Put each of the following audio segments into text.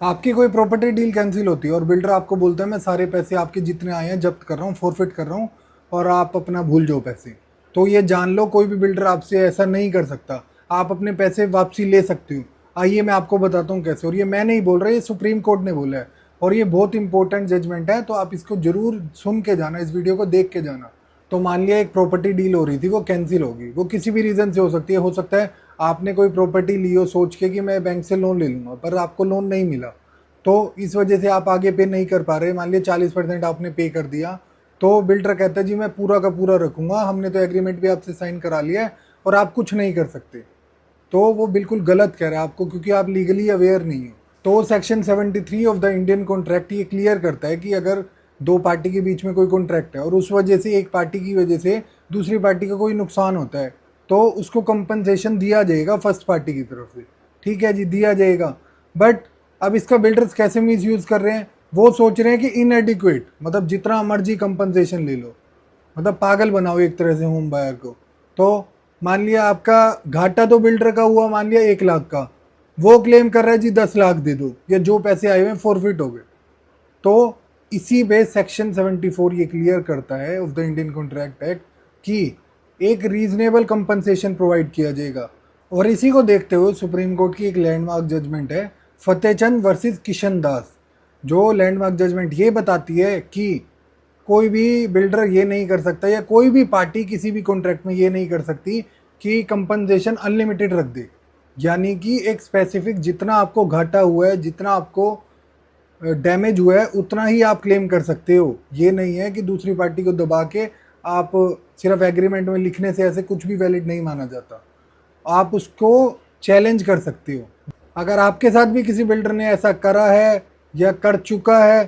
आपकी कोई property deal cancel होती है और बिल्डर आपको बोलता है मैं सारे पैसे आपके जितने आए हैं जब्त कर रहा हूँ, फॉरफिट कर रहा हूँ और आप अपना भूल जाओ पैसे। तो ये जान लो कोई भी बिल्डर आपसे ऐसा नहीं कर सकता। आप अपने पैसे वापसी ले सकते हो। आइए मैं आपको बताता हूँ कैसे। और ये मैं नहीं बोल रहा, ये सुप्रीम कोर्ट ने बोला है और ये बहुत इंपॉर्टेंट जजमेंट है, तो आप इसको जरूर सुन के जाना, इस वीडियो को देख के जाना। तो मान लिया एक प्रॉपर्टी डील हो रही थी, वो कैंसिल होगी। वो किसी भी रीज़न से हो सकती है। हो सकता है आपने कोई प्रॉपर्टी ली हो सोच के कि मैं बैंक से लोन ले लूँगा, पर आपको लोन नहीं मिला, तो इस वजह से आप आगे पे नहीं कर पा रहे। मान लिया 40% आपने पे कर दिया, तो बिल्डर कहता है जी मैं पूरा का पूरा रखूंगा, हमने तो एग्रीमेंट भी आपसे साइन करा लिया है और आप कुछ नहीं कर सकते। तो वो बिल्कुल गलत कह रहा है आपको, क्योंकि आप लीगली अवेयर नहीं हो। तो section 73 of the Indian contract ये क्लियर करता है कि अगर दो पार्टी के बीच में कोई कॉन्ट्रैक्ट है और उस वजह से एक पार्टी की वजह से दूसरी पार्टी का कोई नुकसान होता है, तो उसको कंपनसेशन दिया जाएगा फर्स्ट पार्टी की तरफ से। ठीक है जी, दिया जाएगा। बट अब इसका बिल्डर्स कैसे मिस यूज़ कर रहे हैं, वो सोच रहे हैं कि इनएडिक्वेट, मतलब जितना मर्जी कंपनसेशन ले लो, मतलब पागल बनाओ एक तरह से होम बायर को। तो मान लिया आपका घाटा तो बिल्डर का हुआ, मान लिया 1 लाख का, वो क्लेम कर रहा है जी 10 लाख दे दो, या जो पैसे आए हुए हैं फॉरफिट हो गए। तो इसी पे सेक्शन 74 ये क्लियर करता है of the Indian contract act कि एक रीजनेबल कंपनसेशन प्रोवाइड किया जाएगा। और इसी को देखते हुए सुप्रीम कोर्ट की एक लैंडमार्क जजमेंट है फतेहचंद वर्सेस किशन दास, जो लैंडमार्क जजमेंट ये बताती है कि कोई भी बिल्डर ये नहीं कर सकता, या कोई भी पार्टी किसी भी कॉन्ट्रैक्ट में ये नहीं कर सकती कि कंपनसेशन अनलिमिटेड रख दे। यानी कि एक स्पेसिफिक जितना आपको घाटा हुआ है, जितना आपको डैमेज हुआ है, उतना ही आप क्लेम कर सकते हो। ये नहीं है कि दूसरी पार्टी को दबा के आप सिर्फ एग्रीमेंट में लिखने से ऐसे कुछ भी वैलिड नहीं माना जाता। आप उसको चैलेंज कर सकते हो। अगर आपके साथ भी किसी बिल्डर ने ऐसा करा है या कर चुका है,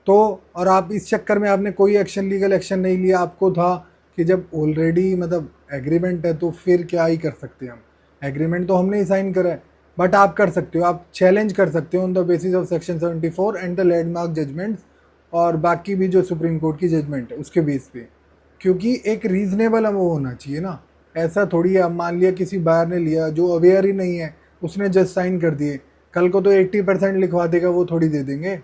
तो और आप इस चक्कर में आपने कोई एक्शन, लीगल एक्शन नहीं लिया, आपको था कि जब ऑलरेडी मतलब एग्रीमेंट है तो फिर क्या ही कर सकते हैं हम, एग्रीमेंट तो हमने ही साइन करा है। बट आप कर सकते हो, आप चैलेंज कर सकते हो on the basis of section 74 and the landmark judgments, और बाकी भी जो सुप्रीम कोर्ट की जजमेंट है उसके बेस पे। क्योंकि एक रीजनेबल वो होना चाहिए ना। ऐसा थोड़ी है, अब मान लिया किसी बायर ने लिया जो अवेयर ही नहीं है, उसने जस्ट साइन कर दिए, कल को तो 80% लिखवा देगा, वो थोड़ी दे देंगे।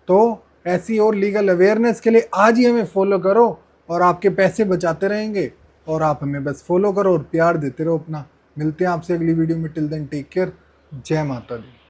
तो ऐसी और लीगल अवेयरनेस के लिए आज ही हमें फॉलो करो और आपके पैसे बचाते रहेंगे। और आप हमें बस फॉलो करो और प्यार देते रहो अपना। मिलते हैं आपसे अगली वीडियो में। Till then take care. जय माता दी।